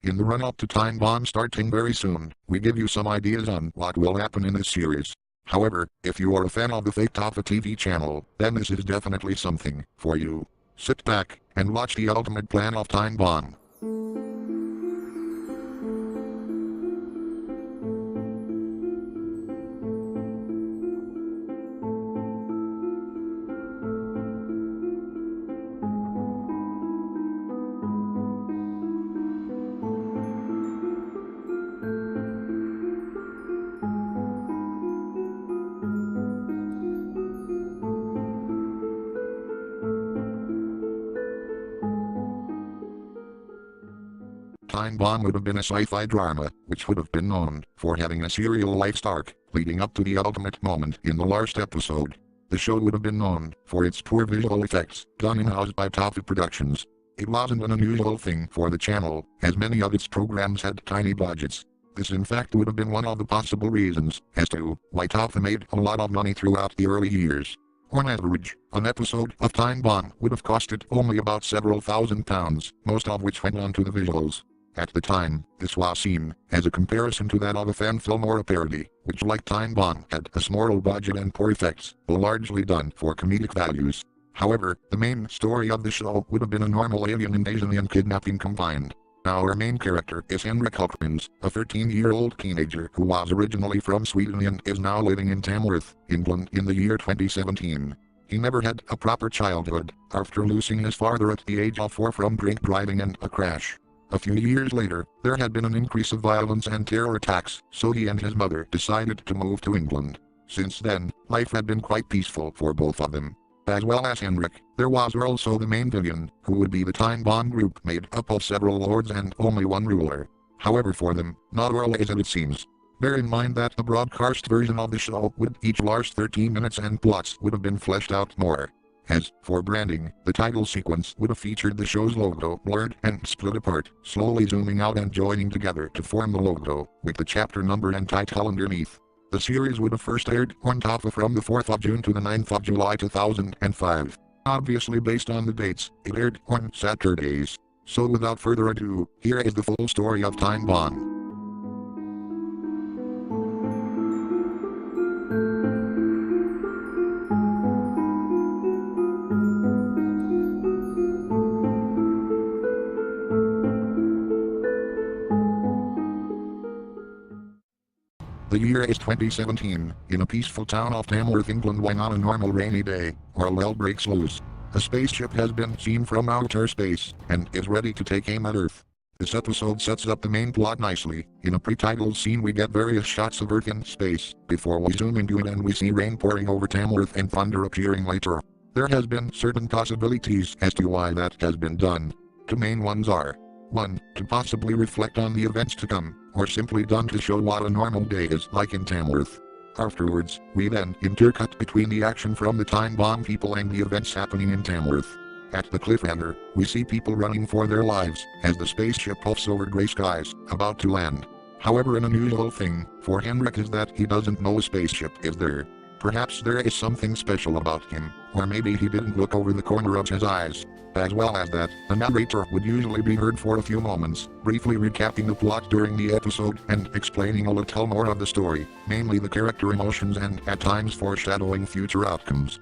In the run-up to Timebomb starting very soon, we give you some ideas on what will happen in this series. However, if you are a fan of the fake Toffa TV channel, then this is definitely something for you. Sit back and watch the ultimate plan of Timebomb. Timebomb would have been a sci-fi drama, which would have been known for having a serial life arc, leading up to the ultimate moment in the last episode. The show would have been known for its poor visual effects, done in-house by Toffa Productions. It wasn't an unusual thing for the channel, as many of its programs had tiny budgets. This in fact would have been one of the possible reasons as to why Toffa made a lot of money throughout the early years. On average, an episode of Timebomb would have costed only about several £1,000s, most of which went on to the visuals. At the time, this was seen as a comparison to that of a fan film or a parody, which like Timebomb had a small budget and poor effects, but largely done for comedic values. However, the main story of the show would have been a normal alien invasion and kidnapping combined. Our main character is Henrik Hulkmans, a 13-year-old teenager who was originally from Sweden and is now living in Tamworth, England in the year 2017. He never had a proper childhood, after losing his father at the age of 4 from drink driving and a crash. A few years later, there had been an increase of violence and terror attacks, so he and his mother decided to move to England. Since then, life had been quite peaceful for both of them. As well as Henrik, there was also the main villain, who would be the Timebomb group made up of several lords and only one ruler. However, for them, not all is as it seems. Bear in mind that the broadcast version of the show would each last 13 minutes and plots would have been fleshed out more. As for branding, the title sequence would have featured the show's logo blurred and split apart, slowly zooming out and joining together to form the logo, with the chapter number and title underneath. The series would have first aired on Toffa from the 4th of June to the 9th of July 2005. Obviously based on the dates, it aired on Saturdays. So without further ado, here is the full story of Timebomb. The year is 2017, in a peaceful town of Tamworth, England, when on a normal rainy day, all hell breaks loose. A spaceship has been seen from outer space, and is ready to take aim at Earth. This episode sets up the main plot nicely. In a pre-titled scene we get various shots of Earth in space, before we zoom into it and we see rain pouring over Tamworth and thunder appearing later. There has been certain possibilities as to why that has been done. Two main ones are: 1. To possibly reflect on the events to come, or simply done to show what a normal day is like in Tamworth. Afterwards, we then intercut between the action from the Timebomb people and the events happening in Tamworth. At the cliffhanger, we see people running for their lives, as the spaceship puffs over grey skies, about to land. However, an unusual thing for Henrik is that he doesn't know a spaceship is there. Perhaps there is something special about him, or maybe he didn't look over the corner of his eyes. As well as that, the narrator would usually be heard for a few moments, briefly recapping the plot during the episode and explaining a little more of the story, mainly the character emotions and at times foreshadowing future outcomes.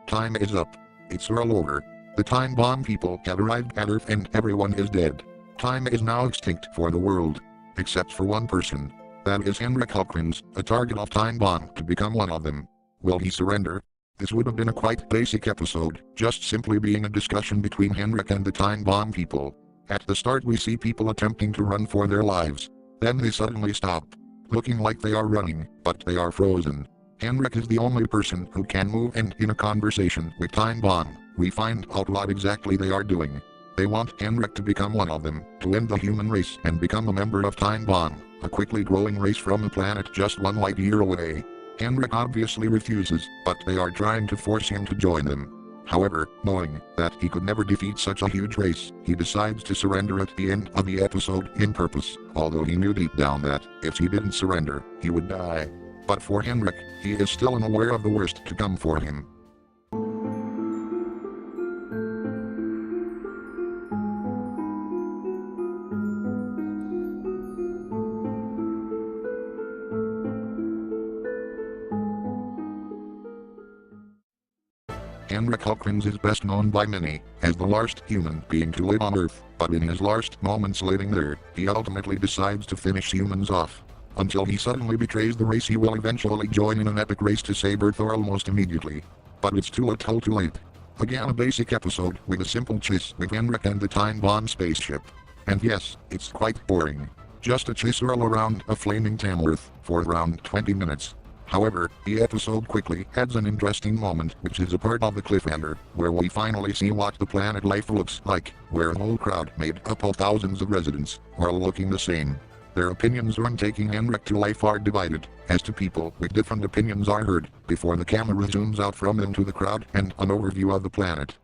Time is up. It's all over. The Timebomb people have arrived at Earth and everyone is dead. Time is now extinct for the world. Except for one person. That is Henrik Hulkmans, a target of Timebomb to become one of them. Will he surrender? This would have been a quite basic episode, just simply being a discussion between Henrik and the Timebomb people. At the start we see people attempting to run for their lives. Then they suddenly stop. Looking like they are running, but they are frozen. Henrik is the only person who can move, and in a conversation with Timebomb, we find out what exactly they are doing. They want Henrik to become one of them, to end the human race and become a member of Timebomb, a quickly growing race from the planet just 1 light year away. Henrik obviously refuses, but they are trying to force him to join them. However, knowing that he could never defeat such a huge race, he decides to surrender at the end of the episode in purpose, although he knew deep down that, if he didn't surrender, he would die. But for Henrik, he is still unaware of the worst to come for him. Henrik Hulkrins is best known by many as the last human being to live on Earth, but in his last moments living there, he ultimately decides to finish humans off. Until he suddenly betrays the race, he will eventually join in an epic race to save Earth almost immediately. But it's too late. Again, a basic episode with a simple chase with Henrik and the Timebomb spaceship. And yes, it's quite boring. Just a chase all around a flaming Tamworth for around 20 minutes. However, the episode quickly adds an interesting moment, which is a part of the cliffhanger, where we finally see what the planet life looks like, where a whole crowd made up of thousands of residents are all looking the same. Their opinions on taking Henrik to life are divided, as two people with different opinions are heard, before the camera zooms out from them to the crowd and an overview of the planet.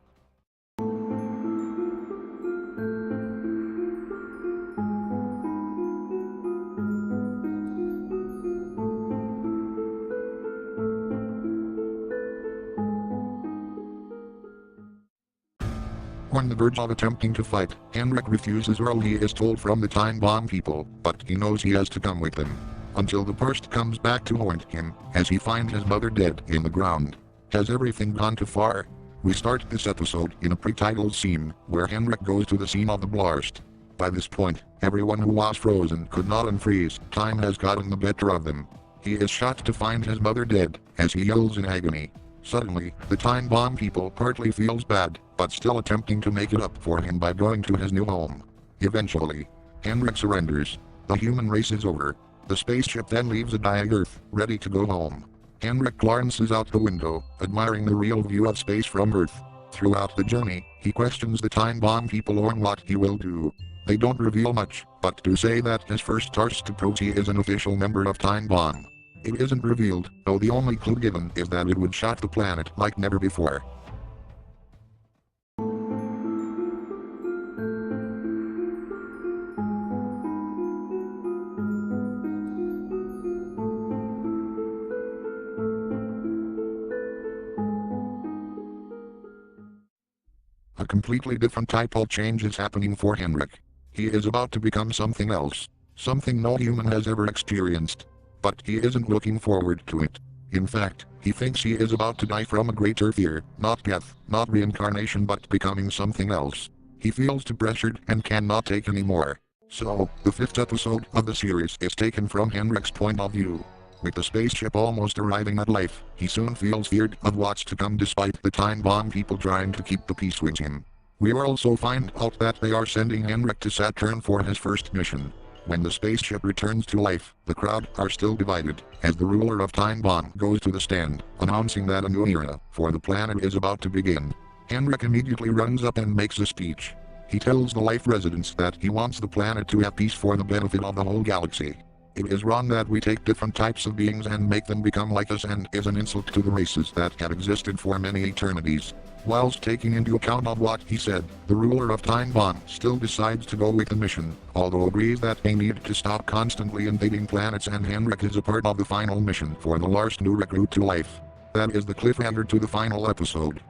On the verge of attempting to fight, Henrik refuses all he is told from the Timebomb people, but he knows he has to come with them. Until the purse comes back to haunt him, as he finds his mother dead in the ground. Has everything gone too far? We start this episode in a pre-titled scene, where Henrik goes to the scene of the blast. By this point, everyone who was frozen could not unfreeze. Time has gotten the better of them. He is shocked to find his mother dead, as he yells in agony. Suddenly, the Timebomb people partly feels bad, but still attempting to make it up for him by going to his new home. Eventually, Henrik surrenders. The human race is over. The spaceship then leaves a dying Earth, ready to go home. Henrik glances out the window, admiring the real view of space from Earth. Throughout the journey, he questions the Timebomb people on what he will do. They don't reveal much, but do say that his first task to prove he is an official member of Timebomb. It isn't revealed, though the only clue given is that it would shock the planet like never before. A completely different type of change is happening for Henrik. He is about to become something else. Something no human has ever experienced. But he isn't looking forward to it. In fact, he thinks he is about to die from a greater fear, not death, not reincarnation, but becoming something else. He feels too pressured and cannot take any more. So, the 5th episode of the series is taken from Henrik's point of view. With the spaceship almost arriving at life, he soon feels feared of what's to come despite the Timebomb people trying to keep the peace with him. We also find out that they are sending Henrik to Saturn for his first mission. When the spaceship returns to life, the crowd are still divided, as the ruler of Timebomb goes to the stand, announcing that a new era for the planet is about to begin. Henrik immediately runs up and makes a speech. He tells the life residents that he wants the planet to have peace for the benefit of the whole galaxy. It is wrong that we take different types of beings and make them become like us, and is an insult to the races that have existed for many eternities. Whilst taking into account of what he said, the ruler of Timebomb still decides to go with the mission, although agrees that they need to stop constantly invading planets, and Henrik is a part of the final mission for the last new recruit to life. That is the cliffhanger to the final episode.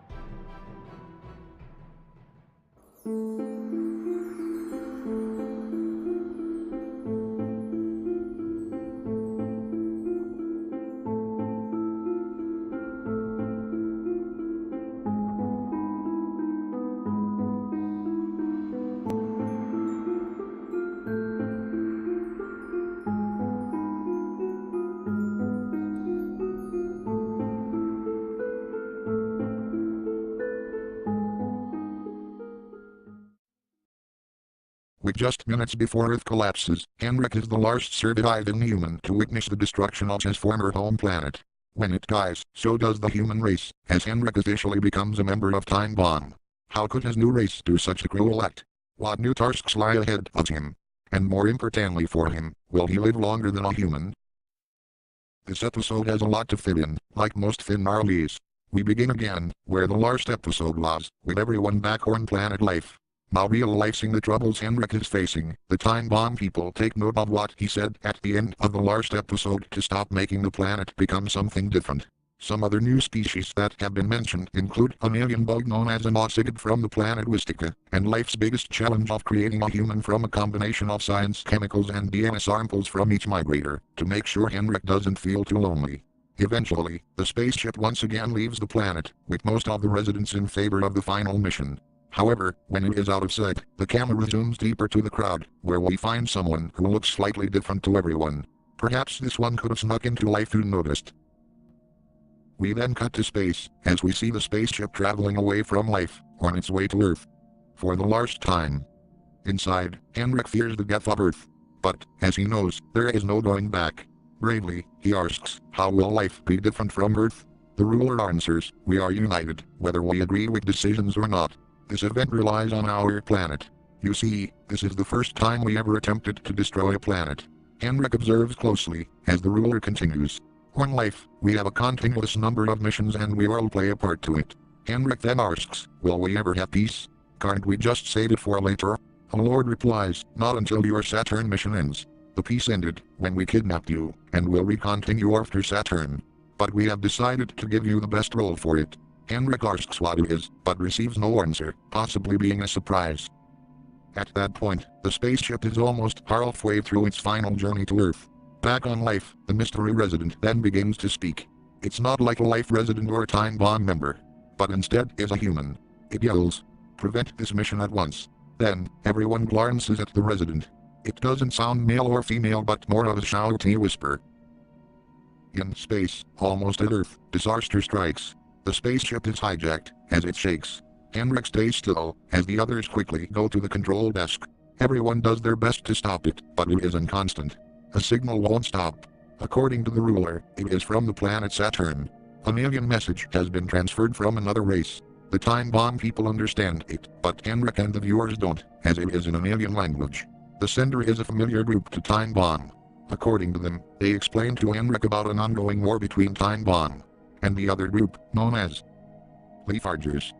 With just minutes before Earth collapses, Henrik is the last surviving human to witness the destruction of his former home planet. When it dies, so does the human race, as Henrik officially becomes a member of Timebomb. How could his new race do such a cruel act? What new tasks lie ahead of him? And more importantly for him, will he live longer than a human? This episode has a lot to fit in, like most finales. We begin again, where the last episode was, with everyone back on planet life. Now realizing the troubles Henrik is facing, the Time Bomb people take note of what he said at the end of the last episode to stop making the planet become something different. Some other new species that have been mentioned include an alien bug known as an oxygid from the planet Wistica, and life's biggest challenge of creating a human from a combination of science, chemicals and DNA samples from each migrator, to make sure Henrik doesn't feel too lonely. Eventually, the spaceship once again leaves the planet, with most of the residents in favor of the final mission. However, when it is out of sight, the camera zooms deeper to the crowd, where we find someone who looks slightly different to everyone. Perhaps this one could have snuck into life unnoticed. We then cut to space, as we see the spaceship traveling away from life, on its way to Earth. For the last time. Inside, Henrik fears the death of Earth. But, as he knows, there is no going back. Bravely, he asks, how will life be different from Earth? The ruler answers, we are united, whether we agree with decisions or not. This event relies on our planet. You see, this is the first time we ever attempted to destroy a planet. Henrik observes closely, as the ruler continues. On life, we have a continuous number of missions and we all play a part to it. Henrik then asks, will we ever have peace? Can't we just save it for later? The Lord replies, not until your Saturn mission ends. The peace ended when we kidnapped you, and will continue after Saturn. But we have decided to give you the best role for it. Henrik asks what it is, but receives no answer, possibly being a surprise. At that point, the spaceship is almost halfway through its final journey to Earth. Back on life, the mystery resident then begins to speak. It's not like a life resident or a Time Bomb member, but instead is a human. It yells, prevent this mission at once. Then, everyone glances at the resident. It doesn't sound male or female but more of a shouty whisper. In space, almost at Earth, disaster strikes. The spaceship is hijacked, as it shakes. Henrik stays still, as the others quickly go to the control desk. Everyone does their best to stop it, but it isn't constant. A signal won't stop. According to the ruler, it is from the planet Saturn. An alien message has been transferred from another race. The Time Bomb people understand it, but Henrik and the viewers don't, as it is in an alien language. The sender is a familiar group to Time Bomb. According to them, they explain to Henrik about an ongoing war between Time Bomb and the other group, known as Leafagers.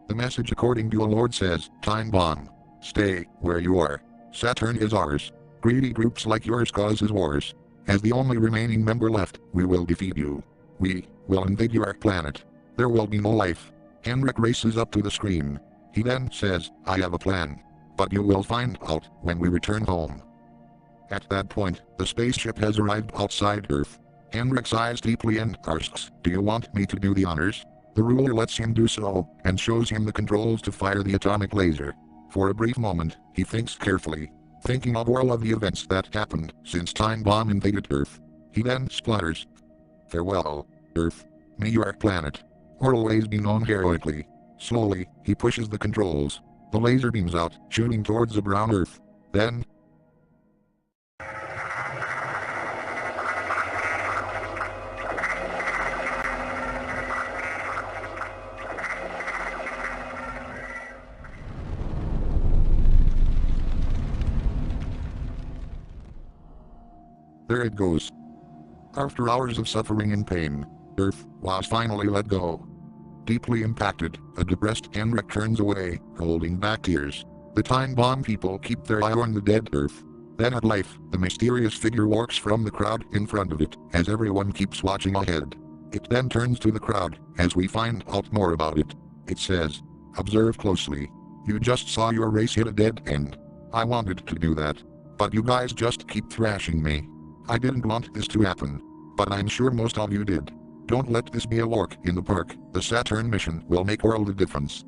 The message according to a lord says, Time Bomb, stay where you are. Saturn is ours. Greedy groups like yours causes wars. As the only remaining member left, we will defeat you. We will invade your planet. There will be no life. Henrik races up to the screen. He then says, I have a plan. But you will find out when we return home. At that point, the spaceship has arrived outside Earth. Henrik sighs deeply and asks, do you want me to do the honors? The ruler lets him do so, and shows him the controls to fire the atomic laser. For a brief moment, he thinks carefully, thinking of all of the events that happened since Time Bomb invaded Earth. He then splutters, farewell, Earth. May your planet always be known heroically. Slowly, he pushes the controls. The laser beams out, shooting towards the brown Earth. Then, there it goes. After hours of suffering and pain, Earth was finally let go. Deeply impacted, a depressed Henrik turns away, holding back tears. The Time Bomb people keep their eye on the dead Earth. Then at life, the mysterious figure walks from the crowd in front of it, as everyone keeps watching ahead. It then turns to the crowd, as we find out more about it. It says, observe closely. You just saw your race hit a dead end. I wanted to do that. But you guys just keep thrashing me. I didn't want this to happen. But I'm sure most of you did. Don't let this be a walk in the park. The Saturn mission will make all the difference.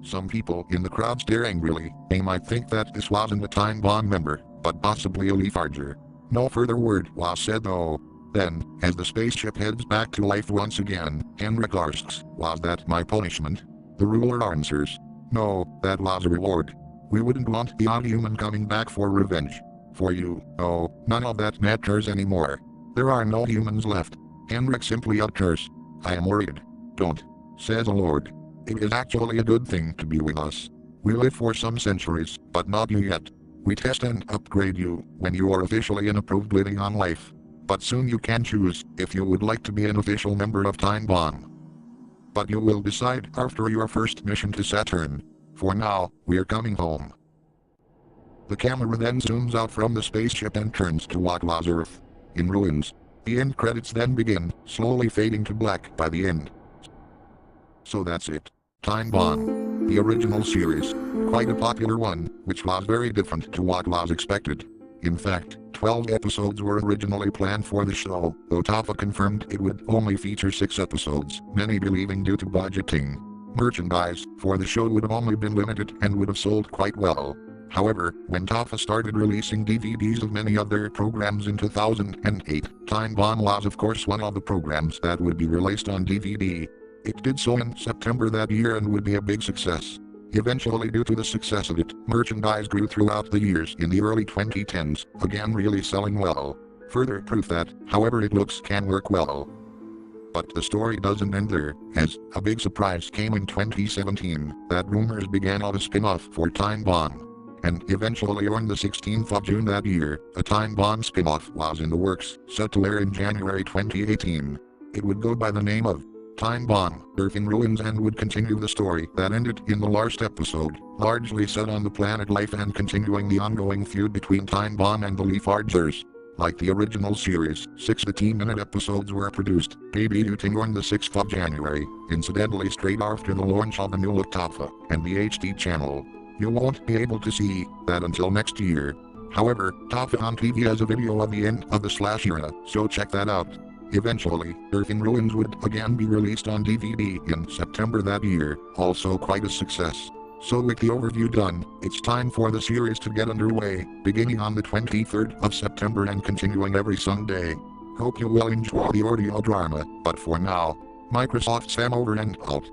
Some people in the crowd stare angrily. They might think that this wasn't a Time Bomb member, but possibly a Leafarger. No further word was said though. Then, as the spaceship heads back to life once again, Henrik asks, was that my punishment? The ruler answers, no, that was a reward. We wouldn't want the odd human coming back for revenge. For you, no, none of that matters anymore. There are no humans left. Henrik simply utters, I am worried. Don't, says the Lord. It is actually a good thing to be with us. We live for some centuries, but not you yet. We test and upgrade you when you are officially an approved living on life. But soon you can choose if you would like to be an official member of Time Bomb. but you will decide after your first mission to Saturn. For now, we're coming home. The camera then zooms out from the spaceship and turns to what was Earth, in ruins. The end credits then begin, slowly fading to black by the end. So that's it. Timebomb. The original series. Quite a popular one, which was very different to what was expected. In fact, 12 episodes were originally planned for the show, though Toffa confirmed it would only feature 6 episodes, many believing due to budgeting. Merchandise for the show would have only been limited and would have sold quite well. However, when Toffa started releasing DVDs of many other programs in 2008, Timebomb was of course one of the programs that would be released on DVD. It did so in September that year and would be a big success. Eventually, due to the success of it, merchandise grew throughout the years in the early 2010s, again really selling well. Further proof that, however it looks, can work well. But the story doesn't end there, as a big surprise came in 2017, that rumors began of a spin-off for Timebomb. And eventually on the 16th of June that year, a Timebomb spin-off was in the works, set to air in January 2018. It would go by the name of Timebomb, Earth in Ruins, and would continue the story that ended in the last episode, largely set on the planet Life and continuing the ongoing feud between Timebomb and the Leafarders. Like the original series, 6 15-minute episodes were produced, debuting on the 6th of January, incidentally straight after the launch of the new look Toffa and the HD channel. You won't be able to see that until next year. However, Toffa on TV has a video of the end of the Slash era, so check that out. Eventually, Earth in Ruins would again be released on DVD in September that year, also quite a success. So with the overview done, it's time for the series to get underway, beginning on the 23rd of September and continuing every Sunday. Hope you will enjoy the audio drama, but for now, Microsoft Sam over and out.